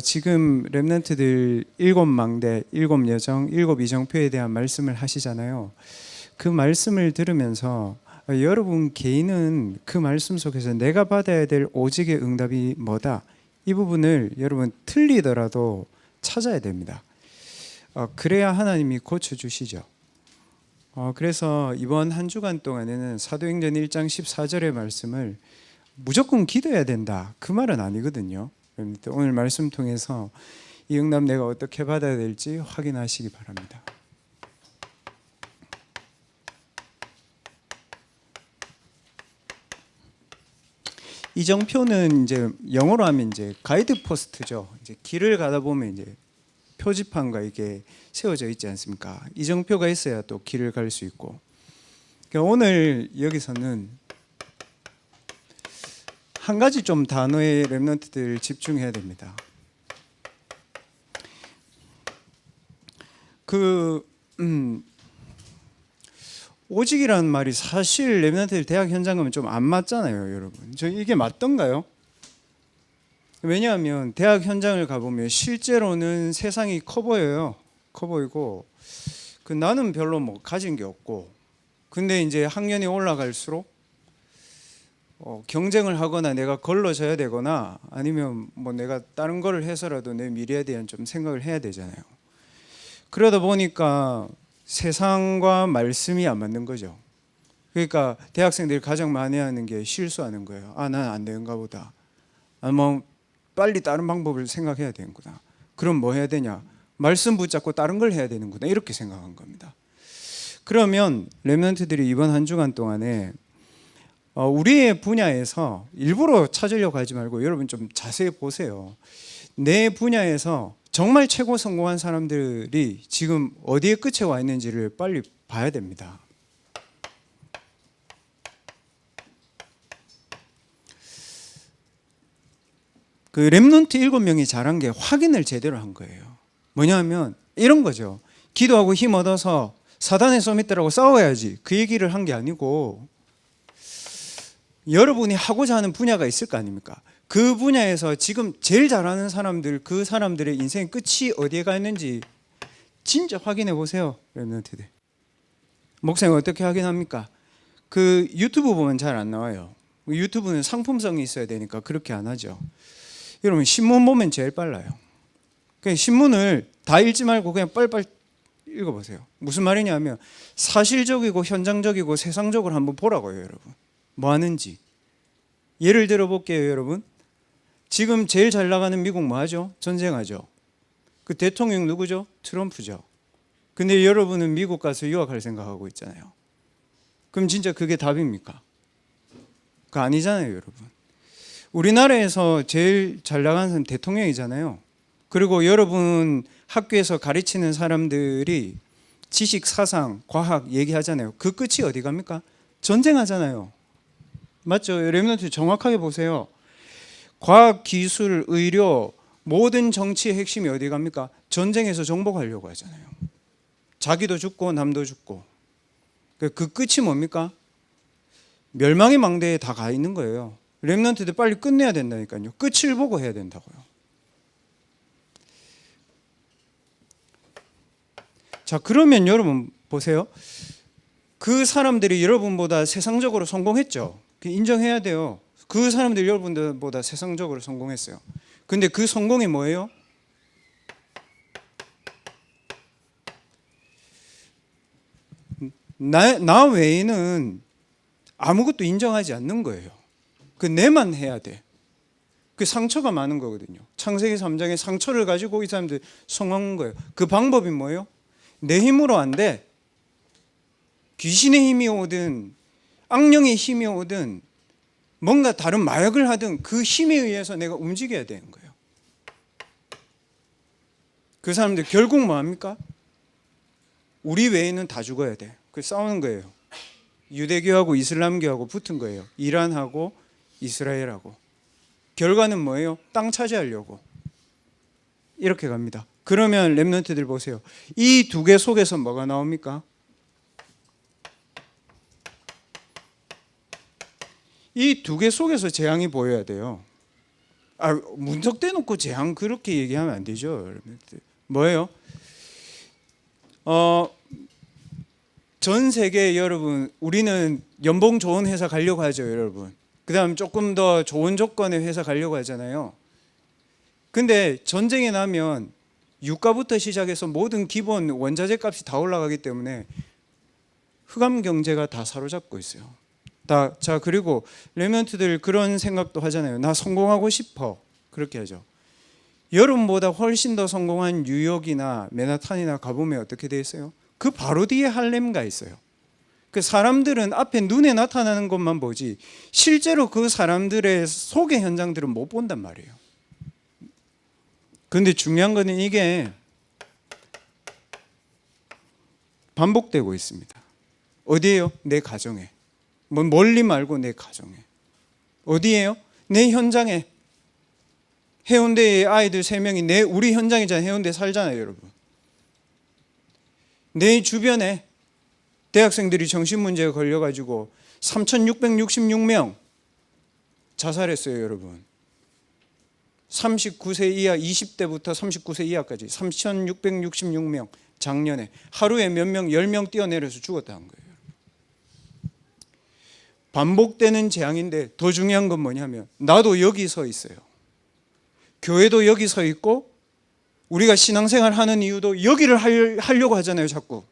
지금 렘넌트들 7망대, 7여정, 7이정표에 대한 말씀을 하시잖아요. 그 말씀을 들으면서 여러분 개인은 그 말씀 속에서 내가 받아야 될 오직의 응답이 뭐다? 이 부분을 여러분 틀리더라도 찾아야 됩니다. 그래야 하나님이 고쳐주시죠. 그래서 이번 한 주간 동안에는 사도행전 1장 14절의 말씀을 무조건 기도해야 된다, 그 말은 아니거든요. 오늘 말씀 통해서 이 응답 내가 어떻게 받아야 될지 확인하시기 바랍니다. 이정표는 이제 영어로 하면 이제 가이드 포스트죠. 이제 길을 가다 보면 이제 표지판과 이게 세워져 있지 않습니까? 이정표가 있어야 또 길을 갈 수 있고. 그러니까 오늘 여기서는 한 가지 좀 단어에 렘넌트들 집중해야 됩니다. 오직이라는 말이 사실 렘넌트들 대학 현장 가면 좀 안 맞잖아요, 여러분. 이게 맞던가요? 왜냐하면 대학 현장을 가보면 실제로는 세상이 커 보여요. 커 보이고 나는 별로 뭐 가진 게 없고, 근데 이제 학년이 올라갈수록 경쟁을 하거나 내가 걸러져야 되거나 아니면 뭐 내가 다른 거를 해서라도 내 미래에 대한 좀 생각을 해야 되잖아요. 그러다 보니까 세상과 말씀이 안 맞는 거죠. 그러니까 대학생들이 가장 많이 하는 게 실수하는 거예요. 난 안 되는가 보다. 뭐 빨리 다른 방법을 생각해야 되는구나. 그럼 뭐 해야 되냐? 말씀 붙잡고 다른 걸 해야 되는구나. 이렇게 생각한 겁니다. 그러면 렘넌트들이 이번 한 주간 동안에 우리의 분야에서 일부러 찾으려고 하지 말고 여러분 좀 자세히 보세요. 내 분야에서 정말 최고 성공한 사람들이 지금 어디에 끝에 와 있는지를 빨리 봐야 됩니다. 그 렘넌트 7명이 잘한 게 확인을 제대로 한 거예요. 뭐냐면 이런 거죠. 기도하고 힘 얻어서 사단의 소밑들하고 싸워야지, 그 얘기를 한 게 아니고, 여러분이 하고자 하는 분야가 있을 거 아닙니까? 그 분야에서 지금 제일 잘하는 사람들, 그 사람들의 인생 끝이 어디에 가 있는지 진짜 확인해 보세요, 렘넌트들. 목사님 어떻게 확인합니까? 그 유튜브 보면 잘 안 나와요. 유튜브는 상품성이 있어야 되니까 그렇게 안 하죠. 여러분 신문 보면 제일 빨라요. 그냥 신문을 다 읽지 말고 그냥 빨리빨리 읽어보세요. 무슨 말이냐면 사실적이고 현장적이고 세상적으로 한번 보라고요, 여러분. 뭐 하는지. 예를 들어 볼게요, 여러분. 지금 제일 잘 나가는 미국 뭐 하죠? 전쟁하죠. 그 대통령 누구죠? 트럼프죠. 근데 여러분은 미국 가서 유학할 생각하고 있잖아요. 그럼 진짜 그게 답입니까? 그거 아니잖아요, 여러분. 우리나라에서 제일 잘 나가는 사람은 대통령이잖아요. 그리고 여러분 학교에서 가르치는 사람들이 지식, 사상, 과학 얘기하잖아요. 그 끝이 어디 갑니까? 전쟁하잖아요. 맞죠? 렘넌트 정확하게 보세요. 과학, 기술, 의료, 모든 정치의 핵심이 어디 갑니까? 전쟁에서 정복하려고 하잖아요. 자기도 죽고 남도 죽고. 그 끝이 뭡니까? 멸망의 망대에 다 가 있는 거예요. 렘넌트들 빨리 끝내야 된다니까요. 끝을 보고 해야 된다고요. 자, 그러면 여러분 보세요. 그 사람들이 여러분보다 세상적으로 성공했죠. 인정해야 돼요. 그 사람들이 여러분들보다 세상적으로 성공했어요. 근데 그 성공이 뭐예요? 나 외에는 아무것도 인정하지 않는 거예요. 그 내만 해야 돼. 그 상처가 많은 거거든요. 창세기 3장의 상처를 가지고 이 사람들 성공한 거예요. 그 방법이 뭐예요? 내 힘으로 안 돼. 귀신의 힘이 오든 악령의 힘이 오든 뭔가 다른 마약을 하든 그 힘에 의해서 내가 움직여야 되는 거예요. 그 사람들 결국 뭐 합니까? 우리 외에는 다 죽어야 돼. 그 싸우는 거예요. 유대교하고 이슬람교하고 붙은 거예요. 이란하고 이스라엘하고. 결과는 뭐예요? 땅 차지하려고. 이렇게 갑니다. 그러면 렘넌트들 보세요. 이 두 개 속에서 뭐가 나옵니까? 이 두 개 속에서 재앙이 보여야 돼요. 문턱 떼놓고 재앙 그렇게 얘기하면 안 되죠. 여러분. 뭐예요? 전 세계 여러분 우리는 연봉 좋은 회사 가려고 하죠, 여러분. 그다음 조금 더 좋은 조건의 회사 가려고 하잖아요. 근데 전쟁이 나면 유가부터 시작해서 모든 기본 원자재 값이 다 올라가기 때문에 흑암 경제가 다 사로잡고 있어요. 자, 그리고 레멘트들 그런 생각도 하잖아요. 나 성공하고 싶어. 그렇게 하죠. 여러분보다 훨씬 더 성공한 뉴욕이나 맨하탄이나 가보면 어떻게 돼 있어요? 그 바로 뒤에 할렘가 있어요. 그 사람들은 앞에 눈에 나타나는 것만 보지 실제로 그 사람들의 속의 현장들은 못 본단 말이에요. 그런데 중요한 거는 이게 반복되고 있습니다. 어디에요? 내 가정에. 멀리 말고 내 가정에. 어디에요? 내 현장에. 해운대에 아이들 3명이 우리 현장이잖아요. 해운대 살잖아요, 여러분. 내 주변에 대학생들이 정신문제에 걸려가지고 3,666명 자살했어요, 여러분. 39세 이하, 20대부터 39세 이하까지 3,666명 작년에 하루에 몇 명, 10명 뛰어내려서 죽었다는 거예요. 반복되는 재앙인데 더 중요한 건 뭐냐면 나도 여기 서 있어요. 교회도 여기 서 있고 우리가 신앙생활 하는 이유도 여기를 하려고 하잖아요, 자꾸.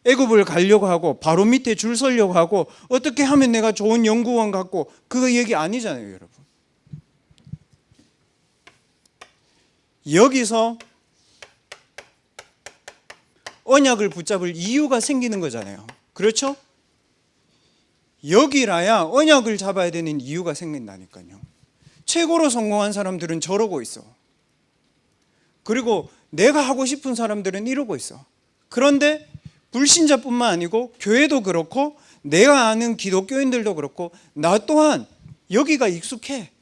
애굽을 가려고 하고 바로 밑에 줄 서려고 하고 어떻게 하면 내가 좋은 연구원 갖고 그거 얘기 아니잖아요, 여러분. 여기서 언약을 붙잡을 이유가 생기는 거잖아요. 그렇죠? 여기라야 언약을 잡아야 되는 이유가 생긴다니까요. 최고로 성공한 사람들은 저러고 있어. 그리고 내가 하고 싶은 사람들은 이러고 있어. 그런데 불신자뿐만 아니고 교회도 그렇고 내가 아는 기독교인들도 그렇고 나 또한 여기가 익숙해.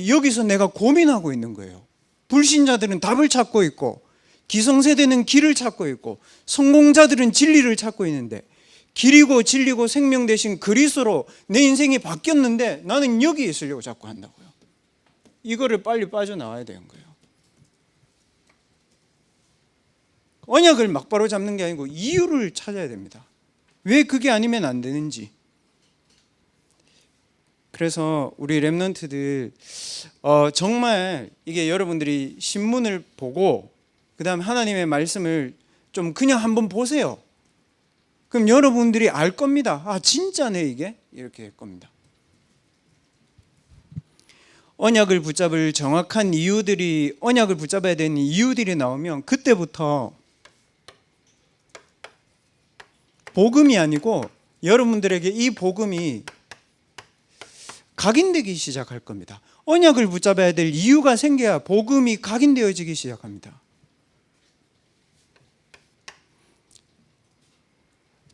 여기서 내가 고민하고 있는 거예요. 불신자들은 답을 찾고 있고 기성세대는 길을 찾고 있고 성공자들은 진리를 찾고 있는데 길이고 진리고 생명 대신 그리스도로 내 인생이 바뀌었는데 나는 여기 있으려고 자꾸 한다고요. 이거를 빨리 빠져나와야 되는 거예요. 언약을 막바로 잡는 게 아니고 이유를 찾아야 됩니다. 왜 그게 아니면 안 되는지. 그래서 우리 렘넌트들 정말 이게 여러분들이 신문을 보고 그다음 하나님의 말씀을 좀 그냥 한번 보세요. 그럼 여러분들이 알 겁니다. 진짜네 이게? 이렇게 할 겁니다. 언약을 붙잡을 정확한 이유들이 언약을 붙잡아야 되는 이유들이 나오면 그때부터 복음이 아니고 여러분들에게 이 복음이 각인되기 시작할 겁니다. 언약을 붙잡아야 될 이유가 생겨야 복음이 각인되어지기 시작합니다.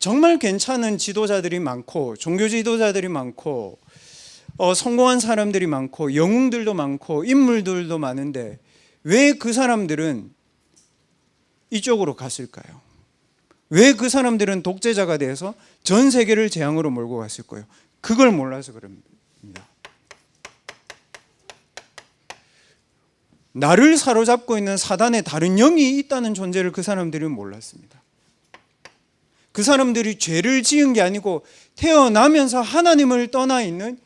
정말 괜찮은 지도자들이 많고 종교 지도자들이 많고 성공한 사람들이 많고 영웅들도 많고 인물들도 많은데 왜 그 사람들은 이쪽으로 갔을까요? 왜 그 사람들은 독재자가 돼서 전 세계를 재앙으로 몰고 갔을 거예요? 그걸 몰라서 그럽니다. 나를 사로잡고 있는 사단의 다른 영이 있다는 존재를 그 사람들은 몰랐습니다. 그 사람들이 죄를 지은 게 아니고 태어나면서 하나님을 떠나 있는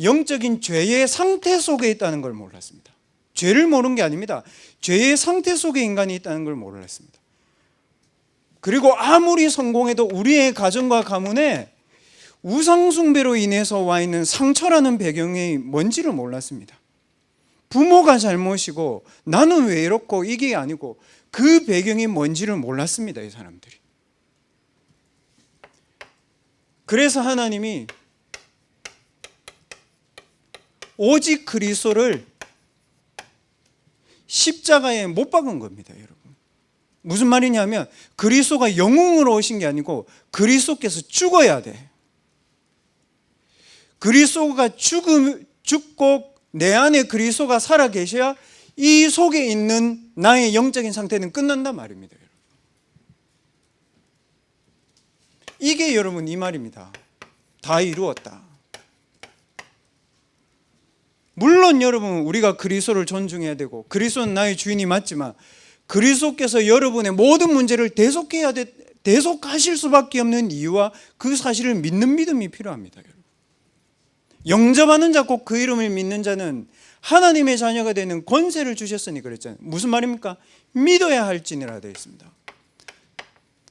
영적인 죄의 상태 속에 있다는 걸 몰랐습니다. 죄를 모르는 게 아닙니다. 죄의 상태 속에 인간이 있다는 걸 몰랐습니다. 그리고 아무리 성공해도 우리의 가정과 가문에 우상숭배로 인해서 와 있는 상처라는 배경이 뭔지를 몰랐습니다. 부모가 잘못이고 나는 왜 이렇고 이게 아니고 그 배경이 뭔지를 몰랐습니다, 이 사람들이. 그래서 하나님이 오직 그리스도를 십자가에 못 박은 겁니다, 여러분. 무슨 말이냐면 그리스도가 영웅으로 오신 게 아니고 그리스도께서 죽어야 돼. 그리스도가 죽고 내 안에 그리스도가 살아 계셔야 이 속에 있는 나의 영적인 상태는 끝난단 말입니다, 여러분. 이게 여러분 이 말입니다. 다 이루었다. 물론 여러분 우리가 그리스도를 존중해야 되고 그리스도는 나의 주인이 맞지만 그리스도께서 여러분의 모든 문제를 대속하실 수밖에 없는 이유와 그 사실을 믿는 믿음이 필요합니다. 여러분. 영접하는 자 곧 그 이름을 믿는 자는 하나님의 자녀가 되는 권세를 주셨으니 그랬잖아요. 무슨 말입니까? 믿어야 할지니라 되어 있습니다.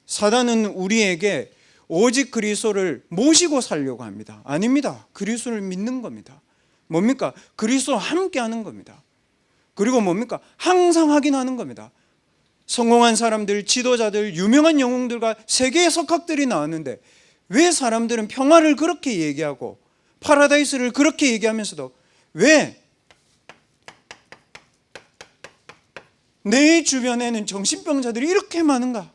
사단은 우리에게 오직 그리스도를 모시고 살려고 합니다. 아닙니다. 그리스도를 믿는 겁니다. 뭡니까? 그리스도와 함께 하는 겁니다. 그리고 뭡니까? 항상 확인하는 겁니다. 성공한 사람들, 지도자들, 유명한 영웅들과 세계의 석학들이 나왔는데 왜 사람들은 평화를 그렇게 얘기하고 파라다이스를 그렇게 얘기하면서도 왜 내 주변에는 정신병자들이 이렇게 많은가?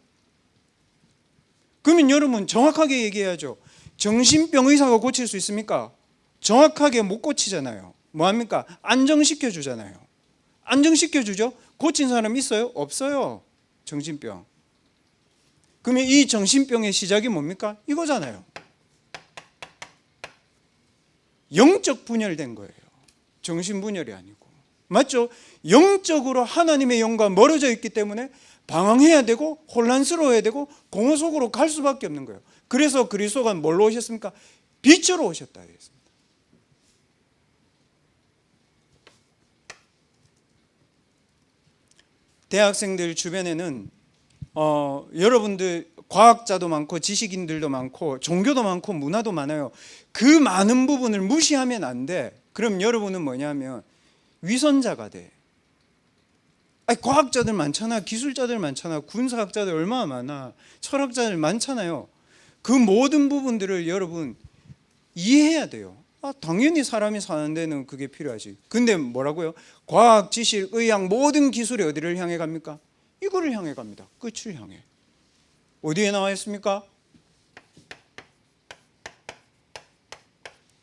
그러면 여러분 정확하게 얘기해야죠. 정신병 의사가 고칠 수 있습니까? 정확하게 못 고치잖아요. 뭐합니까? 안정시켜 주잖아요. 안정시켜 주죠. 고친 사람 있어요? 없어요. 정신병. 그러면 이 정신병의 시작이 뭡니까? 이거잖아요. 영적 분열된 거예요. 정신 분열이 아니고. 맞죠? 영적으로 하나님의 영과 멀어져 있기 때문에 방황해야 되고 혼란스러워야 되고 공허 속으로 갈 수밖에 없는 거예요. 그래서 그리스도가 뭘로 오셨습니까? 빛으로 오셨다 했습니다. 대학생들 주변에는 여러분들 과학자도 많고 지식인들도 많고 종교도 많고 문화도 많아요. 그 많은 부분을 무시하면 안 돼. 그럼 여러분은 뭐냐면 위선자가 돼. 아니, 과학자들 많잖아. 기술자들 많잖아. 군사학자들 얼마나 많아. 철학자들 많잖아요. 그 모든 부분들을 여러분 이해해야 돼요. 당연히 사람이 사는 데는 그게 필요하지. 근데 뭐라고요? 과학, 지식, 의학 모든 기술이 어디를 향해 갑니까? 이거를 향해 갑니다. 끝을 향해. 어디에 나와 있습니까?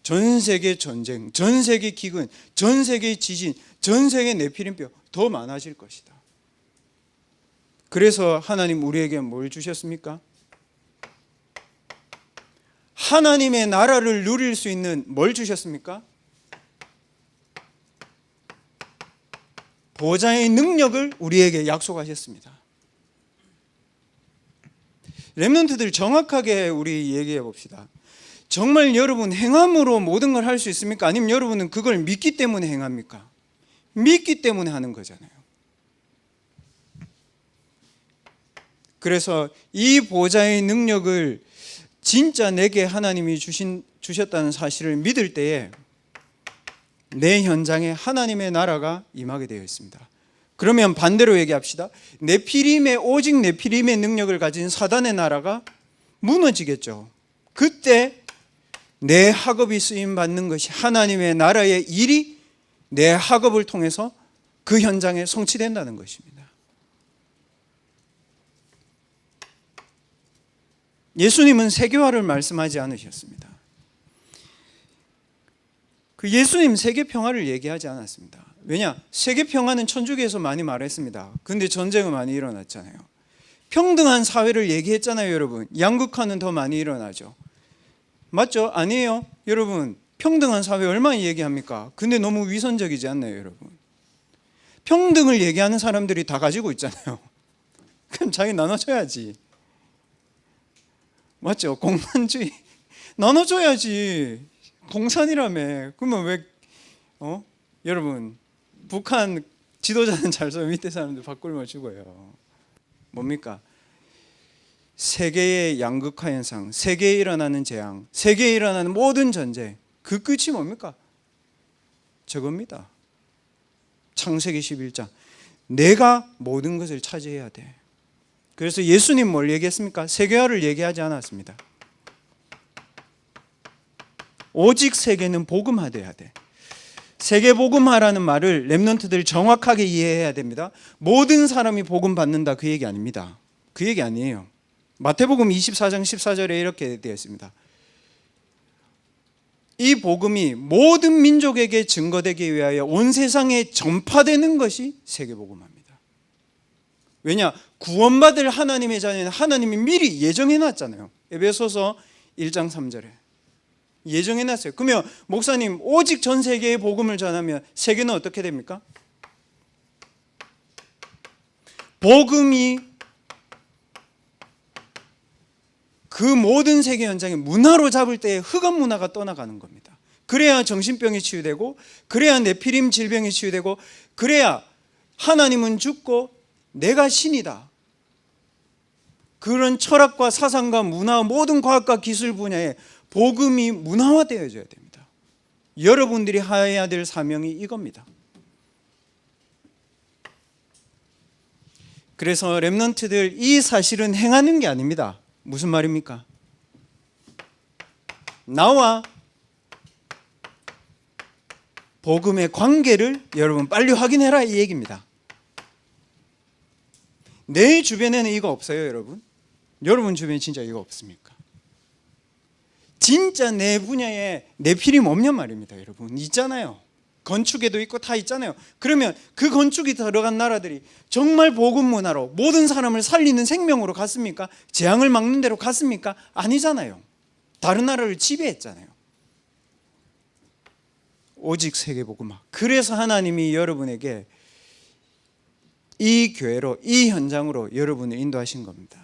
전 세계 전쟁, 전 세계 기근, 전 세계 지진, 전 세계 네피림병 더 많아질 것이다. 그래서 하나님 우리에게 뭘 주셨습니까? 하나님의 나라를 누릴 수 있는 뭘 주셨습니까? 보좌의 능력을 우리에게 약속하셨습니다. 렘넌트들 정확하게 우리 얘기해 봅시다. 정말 여러분 행함으로 모든 걸 할 수 있습니까? 아니면 여러분은 그걸 믿기 때문에 행합니까? 믿기 때문에 하는 거잖아요. 그래서 이 보좌의 능력을 진짜 내게 하나님이 주셨다는 사실을 믿을 때에 내 현장에 하나님의 나라가 임하게 되어 있습니다. 그러면 반대로 얘기합시다. 오직 네피림의 능력을 가진 사단의 나라가 무너지겠죠. 그때 내 학업이 쓰임 받는 것이 하나님의 나라의 일이 내 학업을 통해서 그 현장에 성취된다는 것입니다. 예수님은 세계화를 말씀하지 않으셨습니다. 그 예수님 세계 평화를 얘기하지 않았습니다. 왜냐? 세계 평화는 천주교에서 많이 말했습니다. 근데 전쟁은 많이 일어났잖아요. 평등한 사회를 얘기했잖아요, 여러분. 양극화는 더 많이 일어나죠. 맞죠? 아니에요? 여러분, 평등한 사회 얼마나 얘기합니까? 근데 너무 위선적이지 않나요, 여러분? 평등을 얘기하는 사람들이 다 가지고 있잖아요. 그럼 자기 나눠줘야지. 맞죠? 공산주의 나눠줘야지. 공산이라며. 그러면 왜 여러분 북한 지도자는 잘 써 밑에 사람들 밥굶어 죽어요. 뭡니까? 세계의 양극화 현상, 세계에 일어나는 재앙, 세계에 일어나는 모든 전쟁, 그 끝이 뭡니까? 저겁니다. 창세기 11장. 내가 모든 것을 차지해야 돼. 그래서 예수님 뭘 얘기했습니까? 세계화를 얘기하지 않았습니다. 오직 세계는 복음화돼야 돼. 세계 복음화라는 말을 렘넌트들 정확하게 이해해야 됩니다. 모든 사람이 복음 받는다 그 얘기 아닙니다. 그 얘기 아니에요. 마태복음 24장 14절에 이렇게 되어 있습니다. 이 복음이 모든 민족에게 증거되기 위하여 온 세상에 전파되는 것이 세계 복음화입니다. 왜냐? 구원받을 하나님의 자녀는 하나님이 미리 예정해 놨잖아요. 에베소서 1장 3절에. 예정해놨어요. 그러면 목사님 오직 전 세계에 복음을 전하면 세계는 어떻게 됩니까? 복음이 그 모든 세계 현장에 문화로 잡을 때에 흑암 문화가 떠나가는 겁니다. 그래야 정신병이 치유되고, 그래야 네피림 질병이 치유되고, 그래야 하나님은 죽고 내가 신이다. 그런 철학과 사상과 문화, 모든 과학과 기술 분야에 복음이 문화화되어져야 됩니다. 여러분들이 해야 될 사명이 이겁니다. 그래서 렘넌트들 이 사실은 행하는 게 아닙니다. 무슨 말입니까? 나와 복음의 관계를 여러분 빨리 확인해라 이 얘기입니다. 내 주변에는 이거 없어요, 여러분? 여러분 주변에 진짜 이거 없습니까? 진짜 내 분야에 네피림 없냔 말입니다, 여러분. 있잖아요. 건축에도 있고 다 있잖아요. 그러면 그 건축이 들어간 나라들이 정말 복음 문화로 모든 사람을 살리는 생명으로 갔습니까? 재앙을 막는 대로 갔습니까? 아니잖아요. 다른 나라를 지배했잖아요. 오직 세계복음화. 그래서 하나님이 여러분에게 이 교회로, 이 현장으로 여러분을 인도하신 겁니다.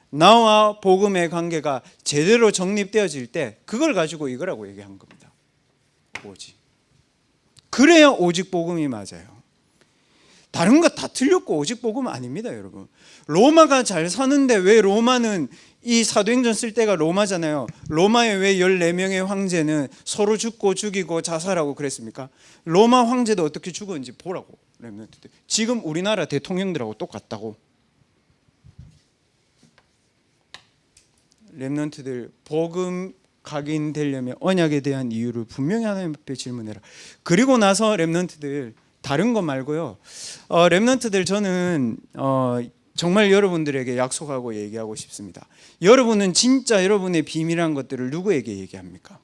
나와 복음의 관계가 제대로 정립되어질 때 그걸 가지고 이거라고 얘기한 겁니다. 오직. 그래야 오직 복음이 맞아요. 다른 거 다 틀렸고 오직 복음은 아닙니다, 여러분. 로마가 잘 사는데 왜 로마는 이 사도행전 쓸 때가 로마잖아요. 로마의 왜 14명의 황제는 서로 죽고 죽이고 자살하고 그랬습니까? 로마 황제도 어떻게 죽었는지 보라고. 지금 우리나라 대통령들하고 똑같다고. 렘넌트들 복음 각인되려면 언약에 대한 이유를 분명히 하나님 앞에 질문해라. 그리고 나서 렘넌트들 다른 거 말고요. 렘넌트들 저는 정말 여러분들에게 약속하고 얘기하고 싶습니다. 여러분은 진짜 여러분의 비밀한 것들을 누구에게 얘기합니까?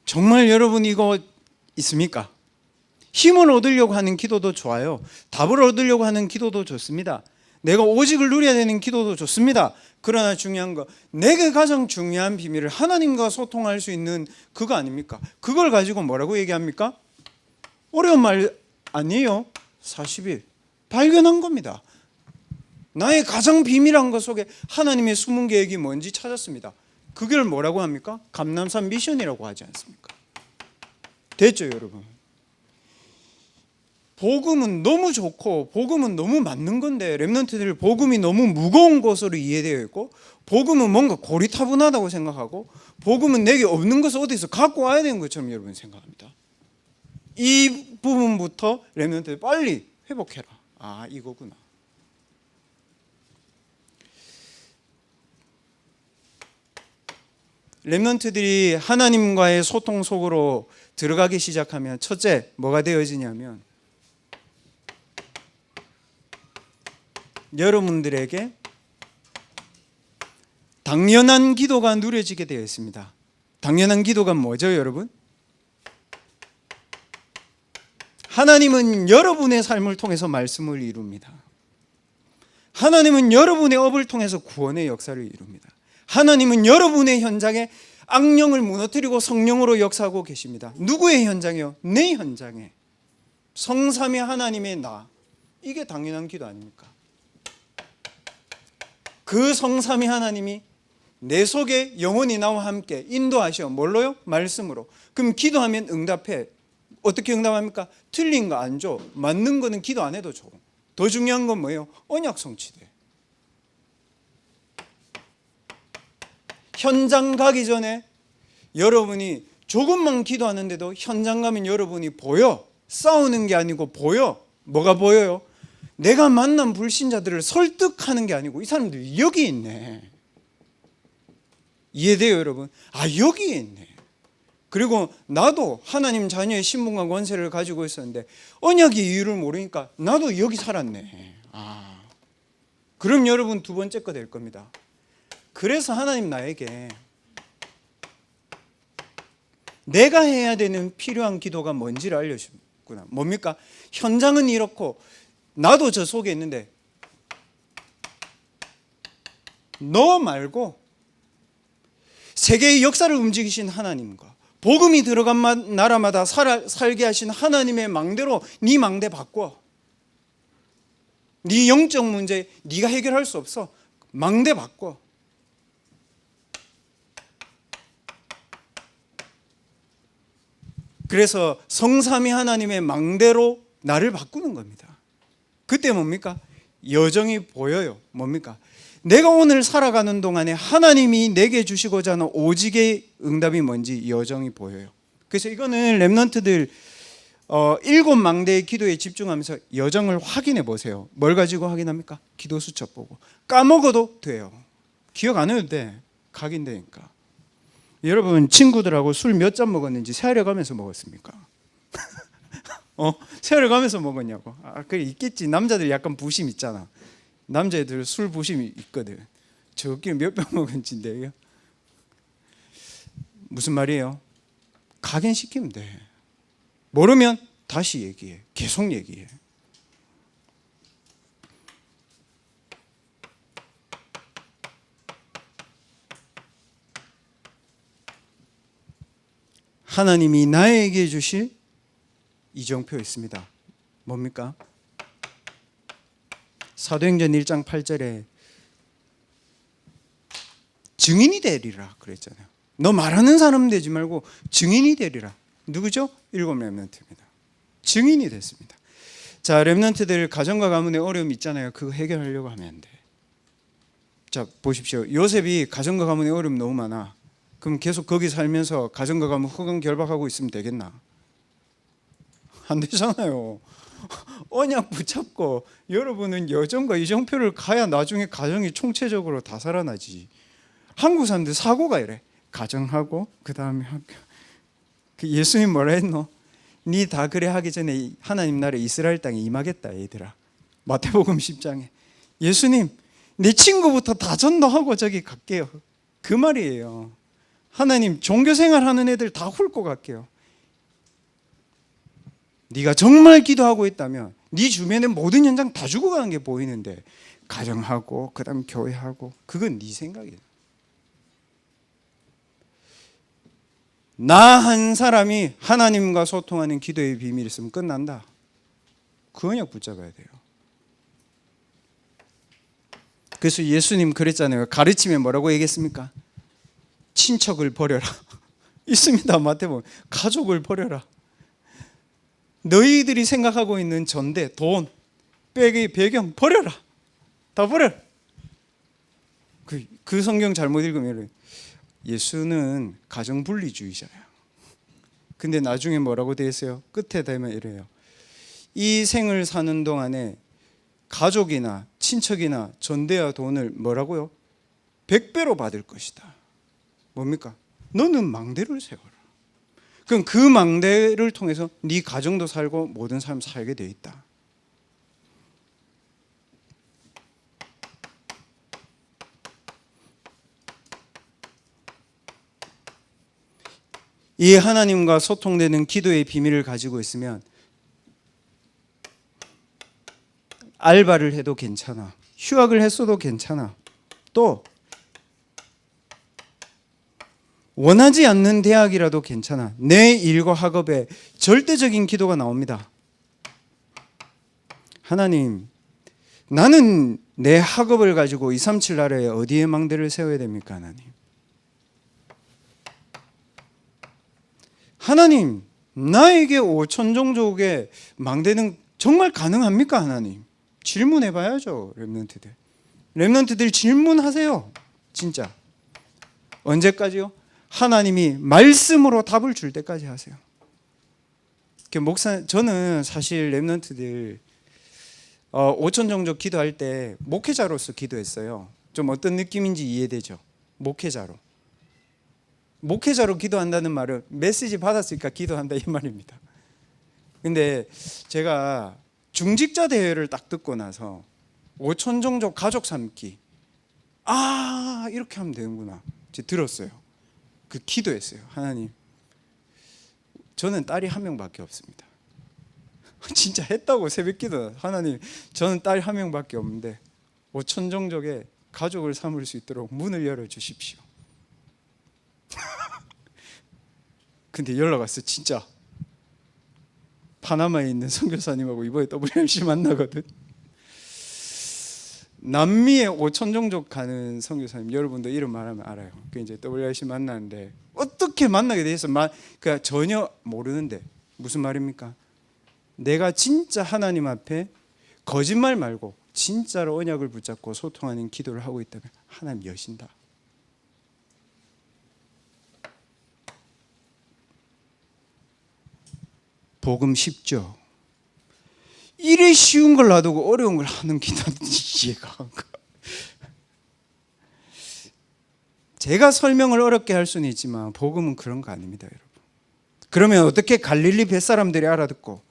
정말 여러분 이거 있습니까? 힘을 얻으려고 하는 기도도 좋아요. 답을 얻으려고 하는 기도도 좋습니다. 내가 오직을 누려야 되는 기도도 좋습니다. 그러나 중요한 거, 내게 가장 중요한 비밀을 하나님과 소통할 수 있는 그거 아닙니까? 그걸 가지고 뭐라고 얘기합니까? 어려운 말 아니에요. 40일 발견한 겁니다. 나의 가장 비밀한 것 속에 하나님의 숨은 계획이 뭔지 찾았습니다. 그걸 뭐라고 합니까? 감남산 미션이라고 하지 않습니까? 됐죠, 여러분? 복음은 너무 좋고 복음은 너무 맞는 건데 렘넌트들 복음이 너무 무거운 것으로 이해되어 있고 복음은 뭔가 고리타분하다고 생각하고 복음은 내게 없는 것을 어디서 갖고 와야 되는 것처럼 여러분 생각합니다. 이 부분부터 렘넌트들 빨리 회복해라. 아, 이거구나. 렘넌트들이 하나님과의 소통 속으로 들어가기 시작하면 첫째 뭐가 되어지냐면 여러분들에게 당연한 기도가 누려지게 되어 있습니다. 당연한 기도가 뭐죠, 여러분? 하나님은 여러분의 삶을 통해서 말씀을 이룹니다. 하나님은 여러분의 업을 통해서 구원의 역사를 이룹니다. 하나님은 여러분의 현장에 악령을 무너뜨리고 성령으로 역사하고 계십니다. 누구의 현장이요? 내 현장에. 성삼위 하나님의 나. 이게 당연한 기도 아닙니까? 그 성삼위 하나님이 내 속에 영원히 나와 함께 인도하셔. 뭘로요? 말씀으로. 그럼 기도하면 응답해. 어떻게 응답합니까? 틀린 거 안 줘. 맞는 거는 기도 안 해도 줘. 더 중요한 건 뭐예요? 언약 성취돼. 현장 가기 전에 여러분이 조금만 기도하는데도 현장 가면 여러분이 보여. 싸우는 게 아니고 보여. 뭐가 보여요? 내가 만난 불신자들을 설득하는 게 아니고 이 사람들이 여기 있네. 이해돼요, 여러분? 아, 여기에 있네. 그리고 나도 하나님 자녀의 신분과 권세를 가지고 있었는데 언약의 이유를 모르니까 나도 여기 살았네. 아, 그럼 여러분 두 번째 거 될 겁니다. 그래서 하나님 나에게 내가 해야 되는 필요한 기도가 뭔지를 알려주구나. 뭡니까? 현장은 이렇고 나도 저 속에 있는데 너 말고 세계의 역사를 움직이신 하나님과 복음이 들어간 나라마다 살게 하신 하나님의 망대로 네 망대 바꿔. 네 영적 문제 네가 해결할 수 없어. 망대 바꿔. 그래서 성삼위 하나님의 망대로 나를 바꾸는 겁니다. 그때 뭡니까? 여정이 보여요. 뭡니까? 내가 오늘 살아가는 동안에 하나님이 내게 주시고자 하는 오직의 응답이 뭔지 여정이 보여요. 그래서 이거는 렘넌트들 7망대의 기도에 집중하면서 여정을 확인해 보세요. 뭘 가지고 확인합니까? 기도 수첩 보고. 까먹어도 돼요. 기억 안 해도 돼. 각인되니까. 여러분 친구들하고 술 몇 잔 먹었는지 세알려 가면서 먹었습니까? 세알려 가면서 먹었냐고. 그래 있겠지. 남자들 약간 부심 있잖아. 남자애들 술 부심이 있거든. 저끼리 몇 병 먹은지인데 무슨 말이에요? 각인시키면 돼. 모르면 다시 얘기해. 계속 얘기해. 하나님이 나에게 주실 이정표 있습니다. 뭡니까? 사도행전 1장 8절에 증인이 되리라 그랬잖아요. 너 말하는 사람 되지 말고 증인이 되리라. 누구죠? 7 렘넌트입니다. 증인이 됐습니다. 자, 렘넌트들 가정과 가문에 어려움 있잖아요. 그거 해결하려고 하면 안 돼. 자, 보십시오. 요셉이 가정과 가문에 어려움 너무 많아. 그럼 계속 거기 살면서 가정과 가문 흑원결박하고 있으면 되겠나? 안 되잖아요. 언약 붙잡고 여러분은 여정과 이정표를 가야 나중에 가정이 총체적으로 다 살아나지. 한국 사람들 사고가 이래. 가정하고 그 다음에 학교. 예수님 뭐라 했노? 니 다 그래 하기 전에 하나님 나라 이스라엘 땅에 임하겠다 얘들아. 마태복음 10장에 예수님 내 친구부터 다 전도하고 저기 갈게요. 그 말이에요. 하나님 종교생활 하는 애들 다 훑고 갈게요. 네가 정말 기도하고 있다면 네 주변의 모든 현장 다 죽어가는 게 보이는데 가정하고 그 다음 교회하고 그건 네 생각이에요. 나 한 사람이 하나님과 소통하는 기도의 비밀이 있으면 끝난다. 그 언약 붙잡아야 돼요. 그래서 예수님 그랬잖아요. 가르치면 뭐라고 얘기했습니까? 친척을 버려라. 있습니다. 마태복음. 가족을 버려라. 너희들이 생각하고 있는 전대, 돈, 백의 배경 버려라. 다 버려라. 그 성경 잘못 읽으면 예수는 가정분리주의자야. 근데 나중에 뭐라고 되어 있어요? 끝에 되면 이래요. 이 생을 사는 동안에 가족이나 친척이나 전대와 돈을 뭐라고요? 100배로 받을 것이다. 뭡니까? 너는 망대를 세워라. 그럼 그 망대를 통해서 네 가정도 살고 모든 삶 살게 돼 있다. 이 하나님과 소통되는 기도의 비밀을 가지고 있으면 알바를 해도 괜찮아. 휴학을 했어도 괜찮아. 또 원하지 않는 대학이라도 괜찮아. 내 일과 학업에 절대적인 기도가 나옵니다. 하나님, 나는 내 학업을 가지고 237 나라에 어디에 망대를 세워야 됩니까? 하나님, 나에게 5천 종족의 망대는 정말 가능합니까? 하나님, 질문해 봐야죠. 렘넌트들 질문하세요. 진짜. 언제까지요? 하나님이 말씀으로 답을 줄 때까지 하세요. 저는 사실 렘넌트들 5천 종족 기도할 때 목회자로서 기도했어요. 좀 어떤 느낌인지 이해되죠? 목회자로 기도한다는 말은 메시지 받았으니까 기도한다 이 말입니다. 근데 제가 중직자 대회를 딱 듣고 나서 5천 종족 가족 삼기 아, 이렇게 하면 되는구나. 이제 들었어요. 그 기도했어요. 하나님, 저는 딸이 한 명밖에 없습니다. 진짜 했다고 새벽기도. 하나님, 저는 딸이 한 명밖에 없는데 오천종족의 가족을 삼을 수 있도록 문을 열어주십시오. 근데 연락 왔어. 진짜 파나마에 있는 선교사님하고 이번에 WMC 만나거든. 남미에 오천종족 가는 선교사님, 여러분도 이름 말하면 알아요. 그 이제 WRC 만나는데 어떻게 만나게 돼서 그냥 전혀 모르는데 무슨 말입니까? 내가 진짜 하나님 앞에 거짓말 말고 진짜로 언약을 붙잡고 소통하는 기도를 하고 있다면 하나님 여신다. 복음 쉽죠? 이래 쉬운 걸 놔두고 어려운 걸 하는 기도는 이해가 안 가. 제가 설명을 어렵게 할 수는 있지만 복음은 그런 거 아닙니다, 여러분. 그러면 어떻게 갈릴리 뱃사람들이 알아듣고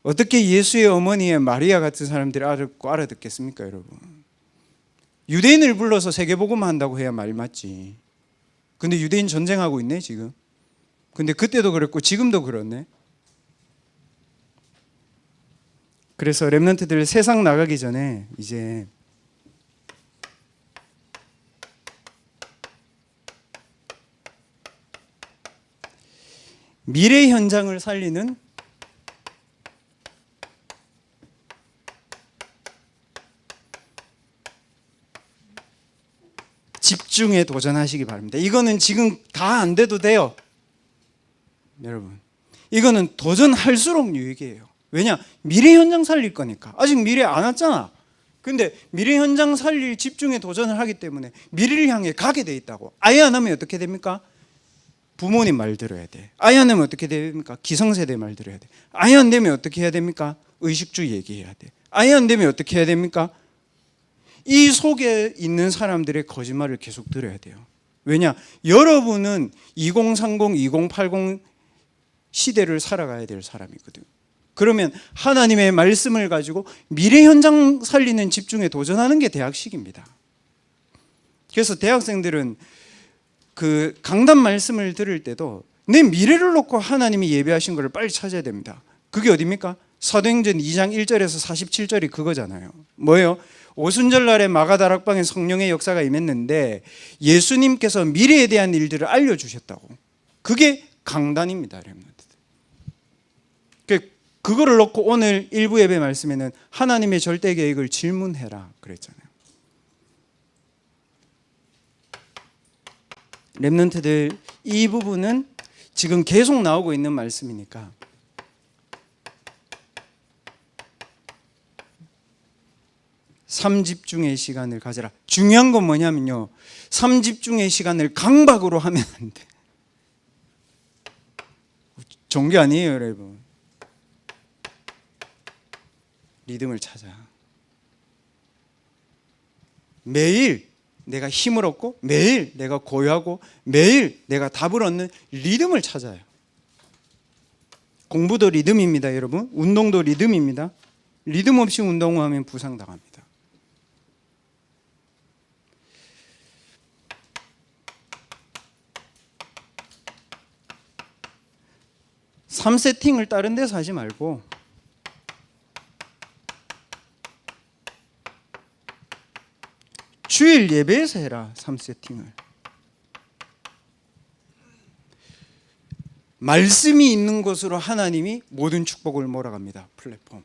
어떻게 예수의 어머니의 마리아 같은 사람들이 알아듣겠습니까, 여러분? 유대인을 불러서 세계복음 한다고 해야 말 맞지. 근데 유대인 전쟁하고 있네 지금. 근데 그때도 그랬고 지금도 그렇네. 그래서 렘넌트들 세상 나가기 전에 이제 미래 현장을 살리는 집중에 도전하시기 바랍니다. 이거는 지금 다 안 돼도 돼요. 여러분, 이거는 도전할수록 유익이에요. 왜냐? 미래 현장 살릴 거니까. 아직 미래 안 왔잖아. 근데 미래 현장 살릴 집중에 도전을 하기 때문에 미래를 향해 가게 돼 있다고. 아예 안 하면 어떻게 됩니까? 부모님 말 들어야 돼. 아예 안 하면 어떻게 됩니까? 기성세대 말 들어야 돼. 아예 안 되면 어떻게 해야 됩니까? 의식주 얘기해야 돼. 아예 안 되면 어떻게 해야 됩니까? 이 속에 있는 사람들의 거짓말을 계속 들어야 돼요. 왜냐? 여러분은 2030, 2080 시대를 살아가야 될 사람이거든. 그러면 하나님의 말씀을 가지고 미래 현장 살리는 집중에 도전하는 게 대학식입니다. 그래서 대학생들은 그 강단 말씀을 들을 때도 내 미래를 놓고 하나님이 예배하신 것을 빨리 찾아야 됩니다. 그게 어디입니까? 사도행전 2장 1절에서 47절이 그거잖아요. 뭐예요? 오순절날에 마가다락방에 성령의 역사가 임했는데 예수님께서 미래에 대한 일들을 알려주셨다고. 그게 강단입니다. 그거를 놓고 오늘 일부 예배 말씀에는 하나님의 절대 계획을 질문해라 그랬잖아요. 렘넌트들, 이 부분은 지금 계속 나오고 있는 말씀이니까 삼집중의 시간을 가져라. 중요한 건 뭐냐면요, 삼집중의 시간을 강박으로 하면 안 돼. 종교 아니에요, 여러분. 리듬을 찾아. 매일 내가 힘을 얻고 매일 내가 고요하고 매일 내가 답을 얻는 리듬을 찾아요. 공부도 리듬입니다, 여러분. 운동도 리듬입니다. 리듬 없이 운동하면 부상당합니다. 삼세팅을 다른 데서 하지 말고 주일 예배에서 해라. 3세팅을. 말씀이 있는 곳으로 하나님이 모든 축복을 몰아갑니다. 플랫폼.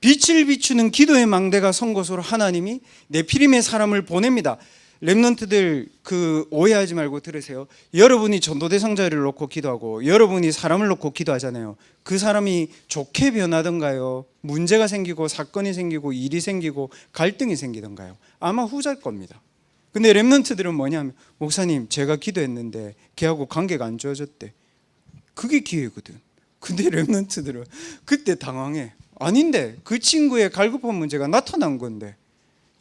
빛을 비추는 기도의 망대가 선 곳으로 하나님이 네피림의 사람을 보냅니다. 렘넌트들 오해하지 말고 들으세요. 여러분이 전도 대상자를 놓고 기도하고 여러분이 사람을 놓고 기도하잖아요. 그 사람이 좋게 변하던가요? 문제가 생기고 사건이 생기고 일이 생기고 갈등이 생기던가요? 아마 후자일 겁니다. 근데 렘넌트들은 뭐냐면, 목사님 제가 기도했는데 걔하고 관계가 안 좋아졌대. 그게 기회거든. 근데 렘넌트들은 그때 당황해. 아닌데 그 친구의 갈급한 문제가 나타난 건데.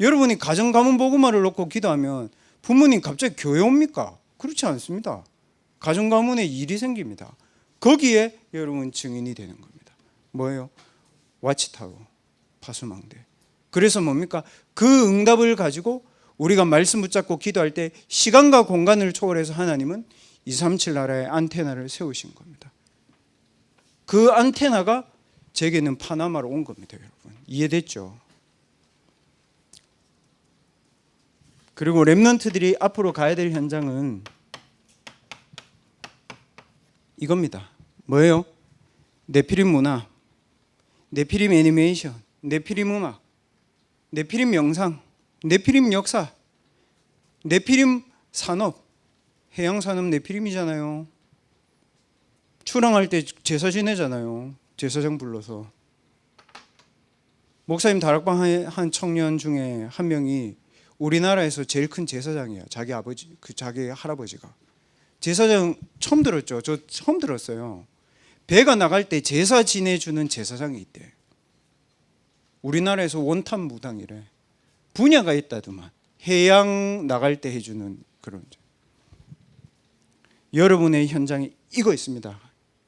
여러분이 가정가문 복음화를 놓고 기도하면 부모님 갑자기 교회 옵니까? 그렇지 않습니다. 가정가문에 일이 생깁니다. 거기에 여러분 증인이 되는 겁니다. 뭐예요? 와치타워, 파수망대. 그래서 뭡니까? 그 응답을 가지고 우리가 말씀 붙잡고 기도할 때 시간과 공간을 초월해서 하나님은 237 나라의 안테나를 세우신 겁니다. 그 안테나가 제게는 파나마로 온 겁니다, 여러분. 이해됐죠? 그리고 렘넌트들이 앞으로 가야 될 현장은 이겁니다. 뭐예요? 네피림 문화, 네피림 애니메이션, 네피림 음악, 네피림 영상, 네피림 역사, 네피림 산업, 해양산업 네피림이잖아요. 출항할 때 제사 지내잖아요. 제사장 불러서. 목사님 다락방 한 청년 중에 한 명이 우리나라에서 제일 큰 제사장이야. 자기 아버지, 자기 할아버지가. 제사장 처음 들었죠. 저 처음 들었어요. 배가 나갈 때 제사 지내주는 제사장이 있대. 우리나라에서 원탄 무당이래. 분야가 있다더만. 해양 나갈 때 해주는 그런. 여러분의 현장에 이거 있습니다.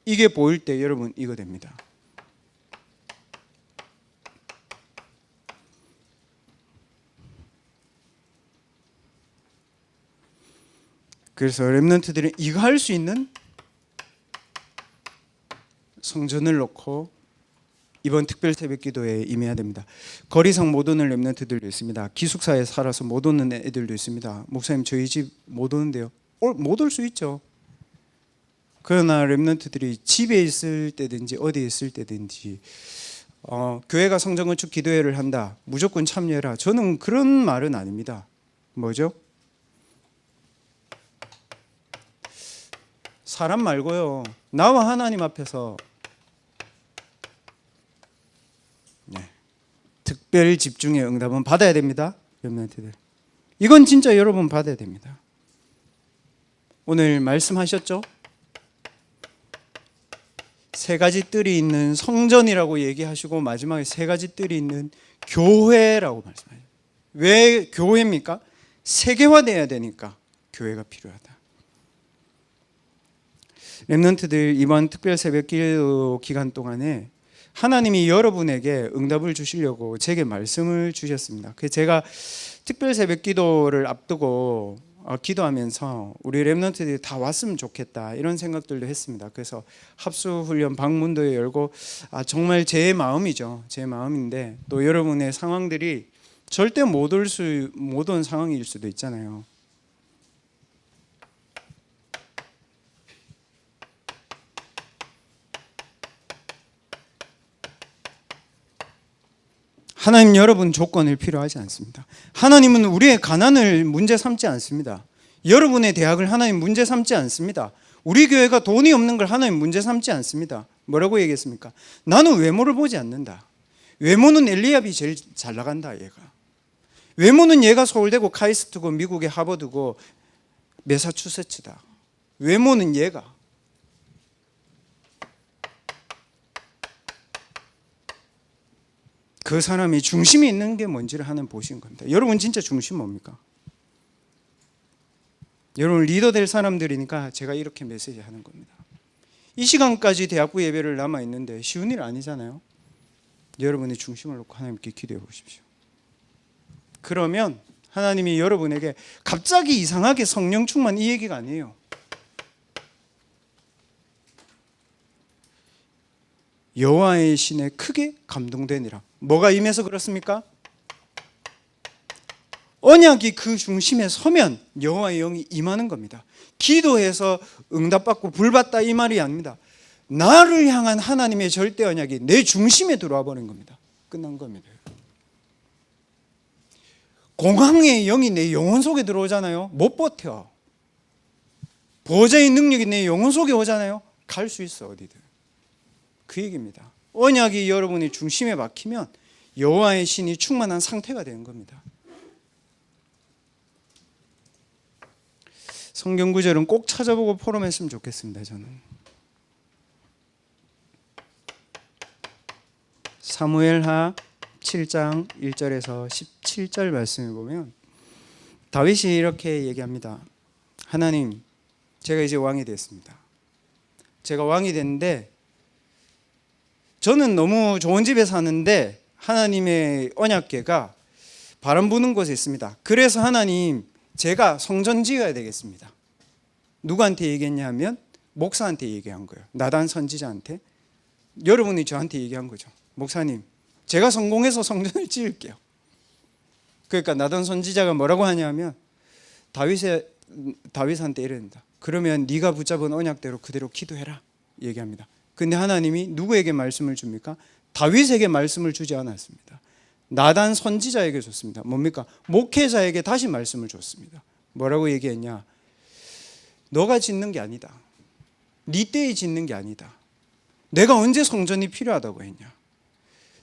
이게 보일 때 여러분 이거 됩니다. 그래서 렘넌트들은 이거 할 수 있는 성전을 놓고 이번 특별 새벽 기도에 임해야 됩니다. 거리상 못 오는 렘넌트들도 있습니다. 기숙사에 살아서 못 오는 애들도 있습니다. 목사님 저희 집 못 오는데요. 못 올 수 있죠. 그러나 렘넌트들이 집에 있을 때든지 어디에 있을 때든지 교회가 성전 건축 기도회를 한다. 무조건 참여해라. 저는 그런 말은 아닙니다. 뭐죠? 사람 말고요. 나와 하나님 앞에서 특별 집중의 응답은 받아야 됩니다. 렘넌트들. 이건 진짜 여러분 받아야 됩니다. 오늘 말씀하셨죠? 세 가지 뜰이 있는 성전이라고 얘기하시고 마지막에 세 가지 뜰이 있는 교회라고 말씀하셨어요. 왜 교회입니까? 세계화돼야 되니까 교회가 필요하다. 렘넌트들 이번 특별 새벽 기도 기간 동안에 하나님이 여러분에게 응답을 주시려고 제게 말씀을 주셨습니다. 그래서 제가 특별 새벽 기도를 앞두고 기도하면서 우리 렘넌트들이 다 왔으면 좋겠다 이런 생각들도 했습니다. 그래서 합수훈련 방문도 열고 정말 제 마음이죠. 제 마음인데 또 여러분의 상황들이 절대 못 온 상황일 수도 있잖아요. 하나님 여러분 조건을 필요하지 않습니다. 하나님은 우리의 가난을 문제 삼지 않습니다. 여러분의 대학을 하나님 문제 삼지 않습니다. 우리 교회가 돈이 없는 걸 하나님 문제 삼지 않습니다. 뭐라고 얘기했습니까? 나는 외모를 보지 않는다. 외모는 엘리압이 제일 잘 나간다. 얘가 외모는 얘가 서울대고 카이스트고 미국의 하버드고 매사추세츠다. 외모는 얘가. 그 사람이 중심이 있는 게 뭔지를 하나님 보신 겁니다. 여러분 진짜 중심 뭡니까? 여러분 리더 될 사람들이니까 제가 이렇게 메시지 하는 겁니다. 이 시간까지 대학부 예배를 남아 있는데 쉬운 일 아니잖아요. 여러분의 중심을 놓고 하나님께 기도해 보십시오. 그러면 하나님이 여러분에게 갑자기 이상하게 성령 충만 이 얘기가 아니에요. 여호와의 신에 크게 감동되니라. 뭐가 임해서 그렇습니까? 언약이 그 중심에 서면 여호와의 영이 임하는 겁니다. 기도해서 응답받고 불받다 이 말이 아닙니다. 나를 향한 하나님의 절대 언약이 내 중심에 들어와 버린 겁니다. 끝난 겁니다. 공항의 영이 내 영혼 속에 들어오잖아요. 못 버텨. 보호자의 능력이 내 영혼 속에 오잖아요. 갈 수 있어 어디든. 그 얘기입니다. 언약이 여러분의 중심에 막히면 여호와의 신이 충만한 상태가 되는 겁니다. 성경 구절은 꼭 찾아보고 포럼했으면 좋겠습니다. 저는 사무엘하 7장 1절에서 17절 말씀을 보면 다윗이 이렇게 얘기합니다. 하나님, 제가 이제 왕이 됐습니다. 제가 왕이 됐는데 저는 너무 좋은 집에 사는데 하나님의 언약궤가 바람 부는 곳에 있습니다. 그래서 하나님, 제가 성전 지어야 되겠습니다. 누구한테 얘기했냐 하면 목사한테 얘기한 거예요. 나단 선지자한테. 여러분이 저한테 얘기한 거죠. 목사님, 제가 성공해서 성전을 지을게요. 그러니까 나단 선지자가 뭐라고 하냐면 다윗한테 이랬다. 그러면 네가 붙잡은 언약대로 그대로 기도해라 얘기합니다. 근데 하나님이 누구에게 말씀을 줍니까? 다윗에게 말씀을 주지 않았습니다. 나단 선지자에게 줬습니다. 뭡니까? 목회자에게 다시 말씀을 줬습니다. 뭐라고 얘기했냐? 너가 짓는 게 아니다. 네 때에 짓는 게 아니다. 내가 언제 성전이 필요하다고 했냐?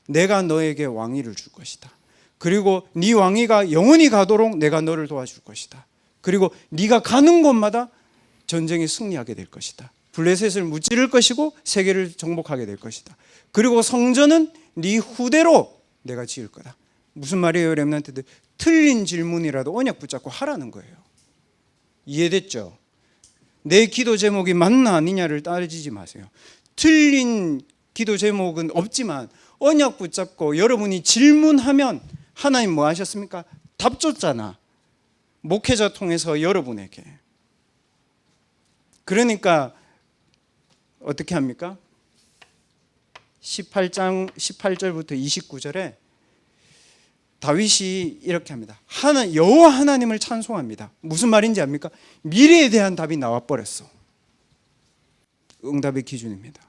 내가 너에게 왕위를 줄 것이다. 그리고 네 왕위가 영원히 가도록 내가 너를 도와줄 것이다. 그리고 네가 가는 곳마다 전쟁에 승리하게 될 것이다. 블레셋을 무찌를 것이고 세계를 정복하게 될 것이다. 그리고 성전은 네 후대로 내가 지을 거다. 무슨 말이에요, 렘넌트들? 틀린 질문이라도 언약 붙잡고 하라는 거예요. 이해됐죠? 내 기도 제목이 맞나 아니냐를 따지지 마세요. 틀린 기도 제목은 없지만 언약 붙잡고 여러분이 질문하면 하나님 뭐 하셨습니까? 답 줬잖아. 목회자 통해서 여러분에게. 그러니까 어떻게 합니까? 18장 18절부터 29절에 다윗이 이렇게 합니다. 여호와 하나님을 찬송합니다. 무슨 말인지 압니까? 미래에 대한 답이 나와버렸어. 응답의 기준입니다.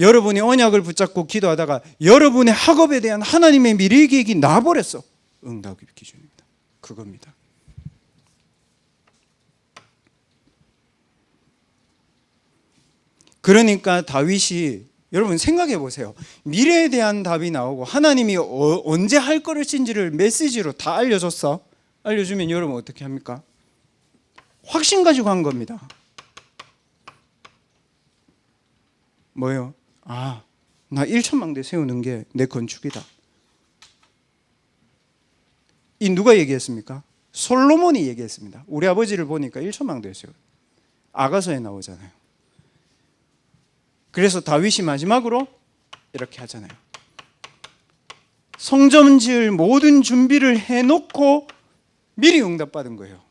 여러분이 언약을 붙잡고 기도하다가 여러분의 학업에 대한 하나님의 미래 계획이 나와버렸어. 응답의 기준입니다. 그겁니다. 그러니까 다윗이, 여러분 생각해 보세요. 미래에 대한 답이 나오고 하나님이 언제 할 것인지를 메시지로 다 알려줬어. 알려주면 여러분 어떻게 합니까? 확신 가지고 한 겁니다. 뭐예요? 나 1천망대 세우는 게 내 건축이다. 이 누가 얘기했습니까? 솔로몬이 얘기했습니다. 우리 아버지를 보니까 1천망대 세워. 아가서에 나오잖아요. 그래서 다윗이 마지막으로 이렇게 하잖아요. 성전 지을 모든 준비를 해놓고 미리 응답받은 거예요.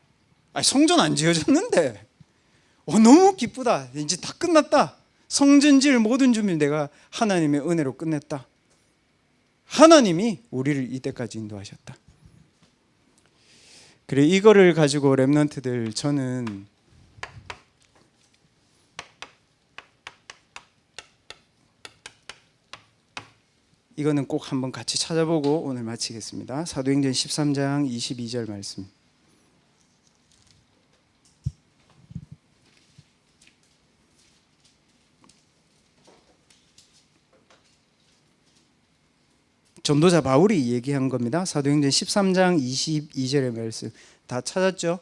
성전 안 지어졌는데 너무 기쁘다. 이제 다 끝났다. 성전 지을 모든 준비를 내가 하나님의 은혜로 끝냈다. 하나님이 우리를 이때까지 인도하셨다. 그래, 이거를 가지고 렘넌트들, 저는 이거는 꼭 한번 같이 찾아보고 오늘 마치겠습니다. 사도행전 13장 22절 말씀. 전도자 바울이 얘기한 겁니다. 사도행전 13장 22절의 말씀. 다 찾았죠?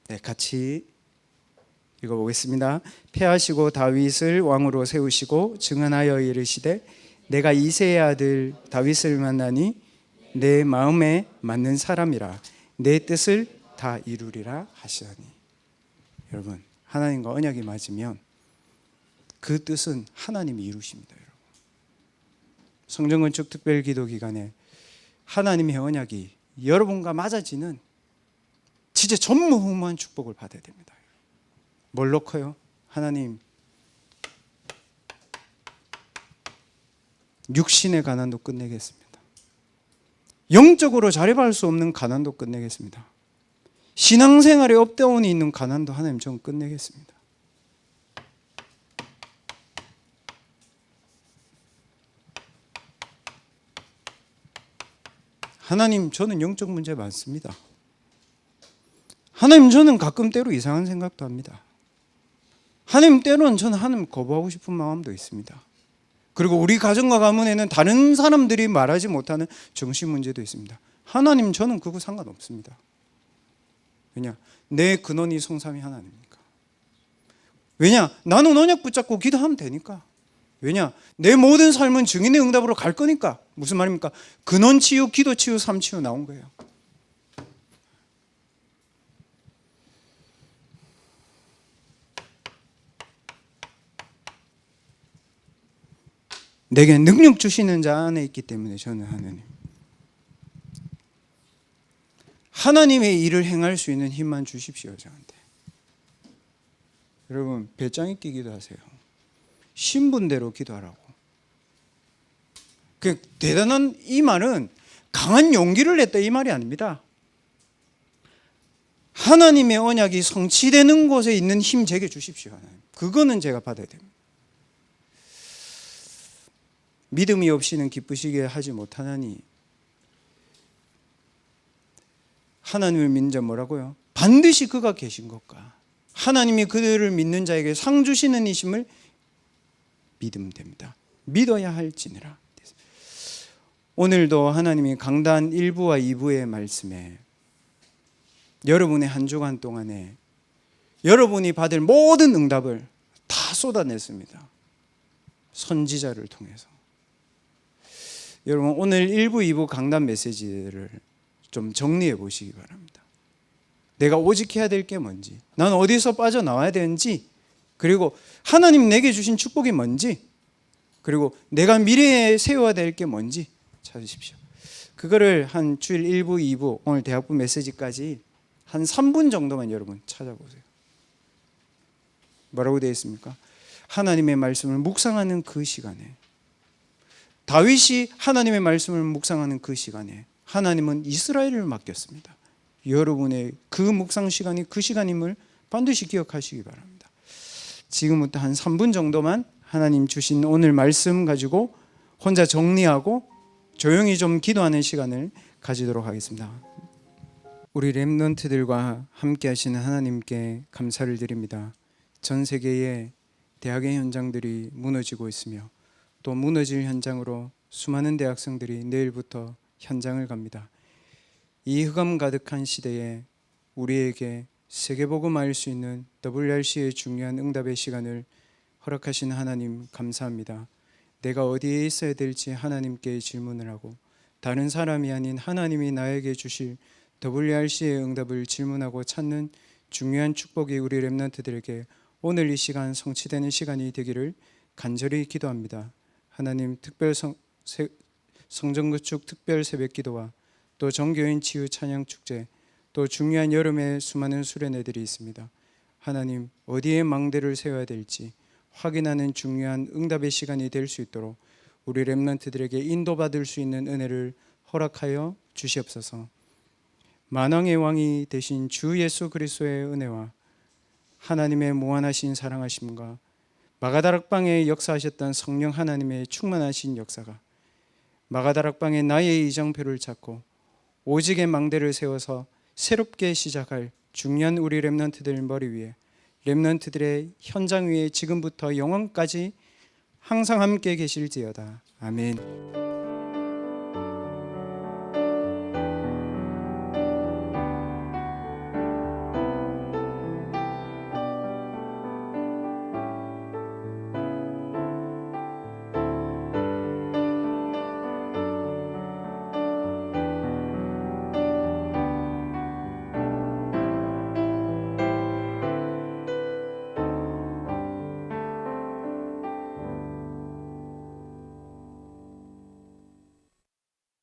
네, 같이 읽어보겠습니다. 폐하시고 다윗을 왕으로 세우시고 증언하여 이르시되 내가 이새의 아들 다윗을 만나니 내 마음에 맞는 사람이라 내 뜻을 다 이루리라 하시더니. 여러분, 하나님과 언약이 맞으면 그 뜻은 하나님이 이루십니다. 여러분, 성전건축 특별기도 기간에 하나님의 언약이 여러분과 맞아지는 진짜 전무후무한 축복을 받아야 됩니다. 뭘 놓고요? 하나님, 육신의 가난도 끝내겠습니다. 영적으로 자립할 수 없는 가난도 끝내겠습니다. 신앙생활에 업다운이 있는 가난도 하나님 전 끝내겠습니다. 하나님, 저는 영적 문제 많습니다. 하나님, 저는 가끔 때로 이상한 생각도 합니다. 하나님, 때로는 저는 하나님 거부하고 싶은 마음도 있습니다. 그리고 우리 가정과 가문에는 다른 사람들이 말하지 못하는 정신 문제도 있습니다. 하나님, 저는 그거 상관없습니다. 왜냐? 내 근원이 성삼위 하나님이니까. 왜냐? 나는 언약 붙잡고 기도하면 되니까. 왜냐? 내 모든 삶은 증인의 응답으로 갈 거니까. 무슨 말입니까? 근원 치유, 기도 치유, 삶 치유 나온 거예요. 내게 능력 주시는 자 안에 있기 때문에 저는 하나님의 일을 행할 수 있는 힘만 주십시오. 저한테. 여러분 배짱 있게 기도하세요. 신분대로 기도하라고. 그 대단한 이 말은 강한 용기를 냈다 이 말이 아닙니다. 하나님의 언약이 성취되는 곳에 있는 힘 제게 주십시오. 하나님. 그거는 제가 받아야 됩니다. 믿음이 없이는 기쁘시게 하지 못하나니 하나님을 믿는 자 뭐라고요? 반드시 그가 계신 것과 하나님이 그들을 믿는 자에게 상 주시는 이심을 믿으면 됩니다. 믿어야 할지니라. 오늘도 하나님이 강단 1부와 2부의 말씀에 여러분의 한 주간 동안에 여러분이 받을 모든 응답을 다 쏟아냈습니다. 선지자를 통해서. 여러분 오늘 1부, 2부 강단 메시지를 좀 정리해 보시기 바랍니다. 내가 오직 해야 될 게 뭔지, 난 어디서 빠져나와야 되는지, 그리고 하나님 내게 주신 축복이 뭔지, 그리고 내가 미래에 세워야 될 게 뭔지 찾으십시오. 그거를 한 주일 1부, 2부, 오늘 대학부 메시지까지 한 3분 정도만 여러분 찾아보세요. 뭐라고 되어 있습니까? 하나님의 말씀을 묵상하는 그 시간에, 다윗이 하나님의 말씀을 묵상하는 그 시간에 하나님은 이스라엘을 맡겼습니다. 여러분의 그 묵상 시간이 그 시간임을 반드시 기억하시기 바랍니다. 지금부터 한 3분 정도만 하나님 주신 오늘 말씀 가지고 혼자 정리하고 조용히 좀 기도하는 시간을 가지도록 하겠습니다. 우리 렘넌트들과 함께 하시는 하나님께 감사를 드립니다. 전 세계의 대학의 현장들이 무너지고 있으며 또 무너질 현장으로 수많은 대학생들이 내일부터 현장을 갑니다. 이 흑암 가득한 시대에 우리에게 세계복음 알 수 있는 WRC의 중요한 응답의 시간을 허락하신 하나님 감사합니다. 내가 어디에 있어야 될지 하나님께 질문을 하고 다른 사람이 아닌 하나님이 나에게 주실 WRC의 응답을 질문하고 찾는 중요한 축복이 우리 렘넌트들에게 오늘 이 시간 성취되는 시간이 되기를 간절히 기도합니다. 하나님 특별 성전구축 특별 새벽기도와 또 정교인 치유 찬양 축제, 또 중요한 여름의 수많은 수련회들이 있습니다. 하나님 어디에 망대를 세워야 될지 확인하는 중요한 응답의 시간이 될 수 있도록 우리 렘넌트들에게 인도받을 수 있는 은혜를 허락하여 주시옵소서. 만왕의 왕이 되신 주 예수 그리스도의 은혜와 하나님의 무한하신 사랑하심과 마가다락방에 역사하셨던 성령 하나님의 충만하신 역사가 마가다락방에 나의 이정표를 찾고 오직의 망대를 세워서 새롭게 시작할 중요한 우리 렘넌트들 머리 위에, 렘넌트들의 현장 위에 지금부터 영원까지 항상 함께 계실지어다. 아멘.